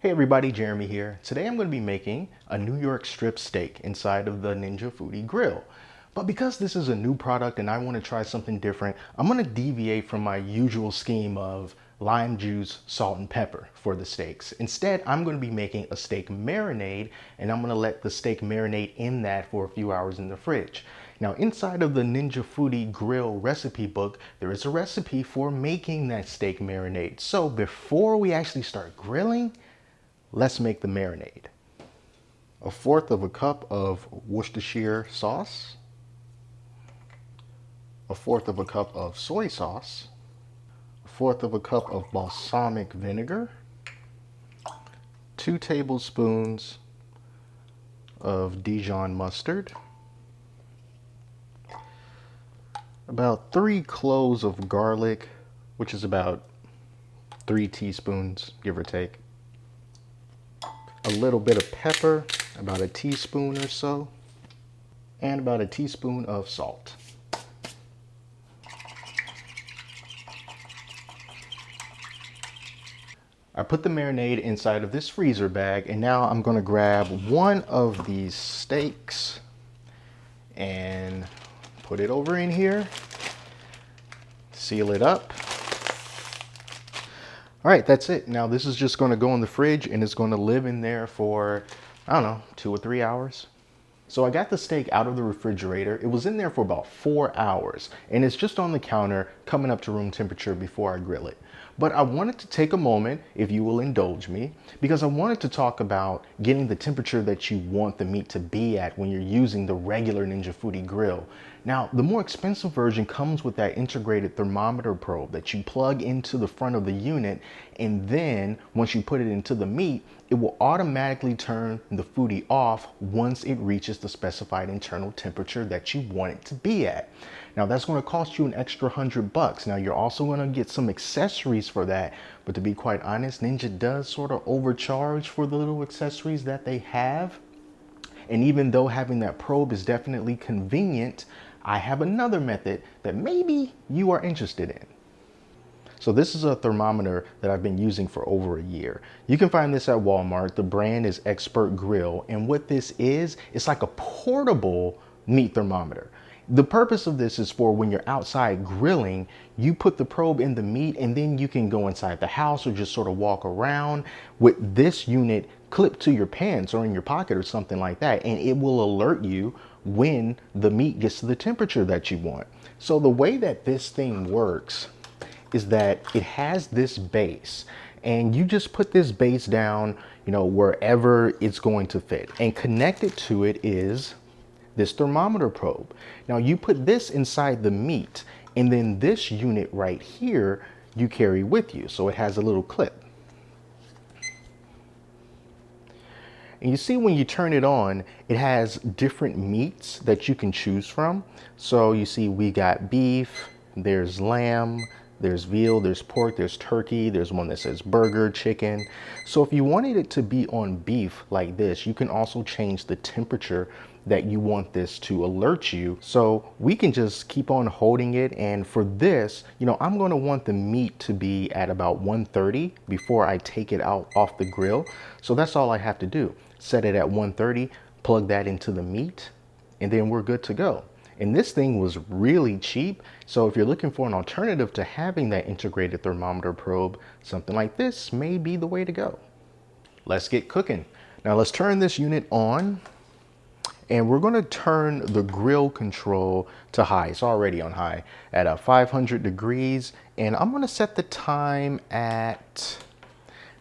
Hey everybody, Jeremy here. Today I'm going to be making a New York strip steak inside of the Ninja Foodi Grill. But because this is a new product and I want to try something different, I'm going to deviate from my usual scheme of lime juice, salt, and pepper for the steaks. Instead, I'm going to be making a steak marinade, and I'm going to let the steak marinate in that for a few hours in the fridge. Now, inside of the Ninja Foodi Grill recipe book, there is a recipe for making that steak marinade. So before we actually start grilling, let's make the marinade. 1/4 cup of Worcestershire sauce, 1/4 cup of soy sauce, 1/4 cup of balsamic vinegar, 2 tablespoons of Dijon mustard, about 3 cloves of garlic, which is about 3 teaspoons, give or take. A little bit of pepper, about a teaspoon or so, and about a teaspoon of salt. I put the marinade inside of this freezer bag, and now I'm going to grab one of these steaks and put it over in here, seal it up. All right, that's it. Now this is just going to go in the fridge and it's going to live in there for, I don't know, 2 or 3 hours. So I got the steak out of the refrigerator. It was in there for about 4 hours, and it's just on the counter coming up to room temperature before I grill it. But I wanted to take a moment, if you will indulge me, because I wanted to talk about getting the temperature that you want the meat to be at when you're using the regular Ninja Foodi Grill. Now, the more expensive version comes with that integrated thermometer probe that you plug into the front of the unit, and then once you put it into the meat, it will automatically turn the Foodi off once it reaches the specified internal temperature that you want it to be at. Now that's going to cost you an extra $100. Now you're also going to get some accessories for that, but to be quite honest, Ninja does sort of overcharge for the little accessories that they have. And even though having that probe is definitely convenient, I have another method that maybe you are interested in. So this is a thermometer that I've been using for over a year. You can find this at Walmart. The brand is Expert Grill. And what this is, it's like a portable meat thermometer. The purpose of this is for when you're outside grilling, you put the probe in the meat and then you can go inside the house or just sort of walk around with this unit clipped to your pants or in your pocket or something like that. And it will alert you when the meat gets to the temperature that you want. So the way that this thing works is that it has this base, and you just put this base down, wherever it's going to fit, and connected to it is this thermometer probe. Now you put this inside the meat, and then this unit right here you carry with you. So it has a little clip. And you see when you turn it on, it has different meats that you can choose from. So you see we got beef, there's lamb, there's veal, there's pork, there's turkey, there's one that says burger, chicken. So if you wanted it to be on beef like this, you can also change the temperature that you want this to alert you. So we can just keep on holding it. And for this, I'm going to want the meat to be at about 130 before I take it out off the grill. So that's all I have to do. Set it at 130, plug that into the meat, and then we're good to go. And this thing was really cheap. So if you're looking for an alternative to having that integrated thermometer probe, something like this may be the way to go. Let's get cooking. Now let's turn this unit on, and we're going to turn the grill control to high. It's already on high at 500 degrees. And I'm going to set the time at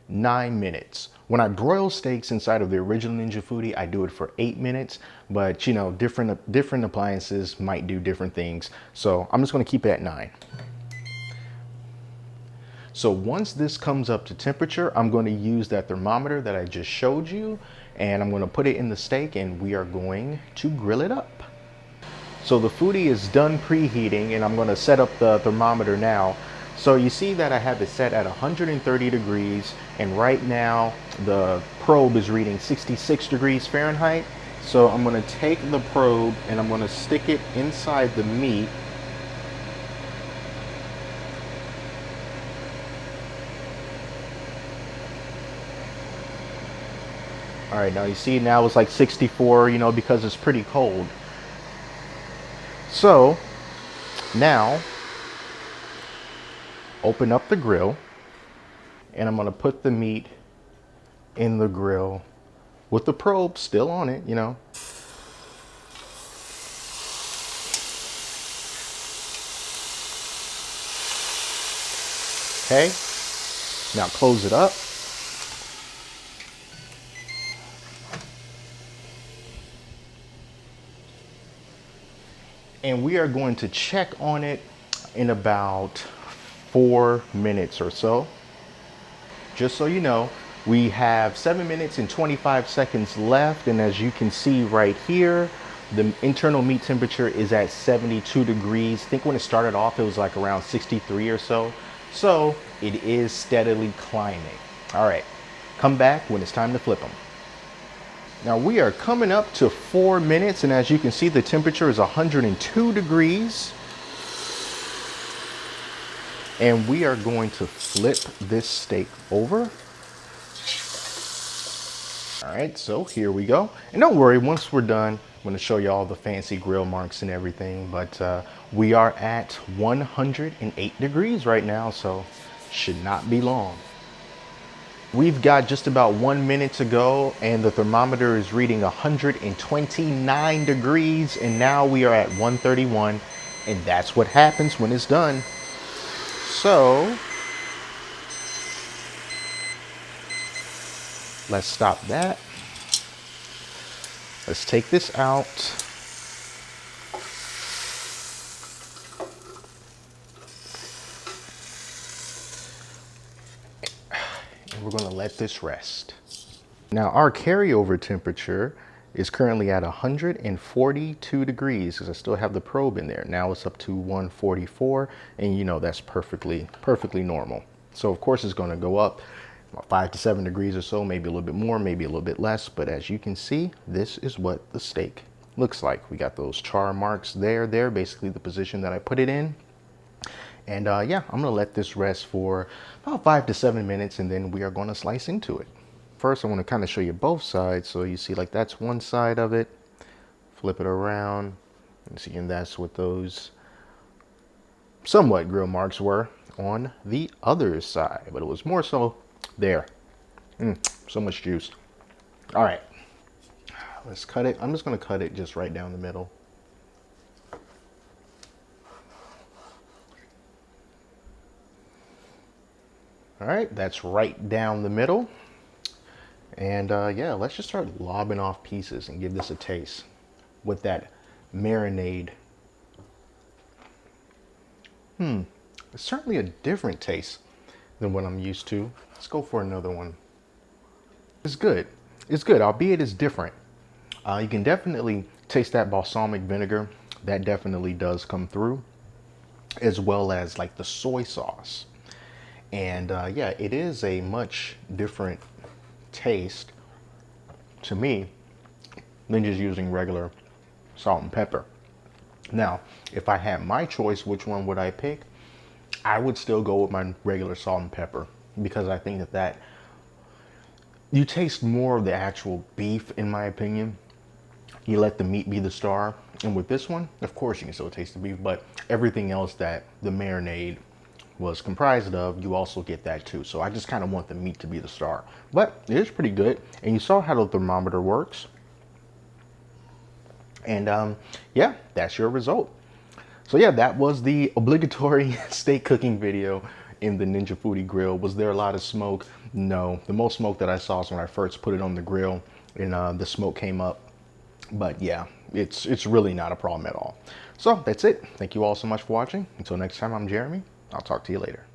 9 minutes. When I broil steaks inside of the original Ninja Foodi, I do it for 8 minutes, but different appliances might do different things. So I'm just going to keep it at 9. So once this comes up to temperature, I'm going to use that thermometer that I just showed you, and I'm going to put it in the steak, and we are going to grill it up. So the Foodi is done preheating, and I'm going to set up the thermometer now. So you see that I have it set at 130 degrees, and right now the probe is reading 66 degrees Fahrenheit. So I'm going to take the probe and I'm going to stick it inside the meat. All right, now you see now it's like 64, you know, because it's pretty cold. So now open up the grill and I'm gonna put the meat in the grill with the probe still on it, you know. Okay, now close it up. And we are going to check on it in about 4 minutes or so. Just so you know, we have 7 minutes and 25 seconds left. And as you can see right here, the internal meat temperature is at 72 degrees. I think when it started off, it was like around 63 or so. So it is steadily climbing. All right, come back when it's time to flip them. Now we are coming up to 4 minutes, and as you can see, the temperature is 102 degrees. And we are going to flip this steak over. All right, so here we go. And don't worry, once we're done, I'm gonna show you all the fancy grill marks and everything, but we are at 108 degrees right now, so should not be long. We've got just about 1 minute to go, and the thermometer is reading 129 degrees, and now we are at 131, and that's what happens when it's done. So let's stop that. Let's take this out. And we're going to let this rest. Now our carryover temperature is currently at 142 degrees because I still have the probe in there. Now it's up to 144, and you know that's perfectly normal. So of course it's going to go up 5 to 7 degrees or so, maybe a little bit more, maybe a little bit less, but as you can see, this is what the steak looks like. We got those char marks there, basically the position that I put it in. And yeah, I'm gonna let this rest for about 5 to 7 minutes, and then we are gonna slice into it. First, I want to kind of show you both sides. So you see, like, that's one side of it. Flip it around. And see, and that's what those somewhat grill marks were on the other side. But it was more so there. So much juice. All right. Let's cut it. I'm just going to cut it just right down the middle. All right. That's right down the middle. And yeah, let's just start lobbing off pieces and give this a taste with that marinade. It's certainly a different taste than what I'm used to. Let's go for another one. It's good. It's good, albeit it's different. You can definitely taste that balsamic vinegar. That definitely does come through, as well as like the soy sauce. And yeah, it is a much different taste to me than just using regular salt and pepper. Now, if I had my choice, which one would I pick? I would still go with my regular salt and pepper, because I think that you taste more of the actual beef, in my opinion. You let the meat be the star. And with this one, of course you can still taste the beef, but everything else that the marinade was comprised of, you also get that too. So I just kind of want the meat to be the star, but it is pretty good. And you saw how the thermometer works. And yeah, that's your result. So yeah, that was the obligatory steak cooking video in the Ninja Foodi Grill. Was there a lot of smoke? No. The most smoke that I saw is when I first put it on the grill and the smoke came up. But yeah, it's really not a problem at all. So that's it. Thank you all so much for watching. Until next time, I'm Jeremy. I'll talk to you later.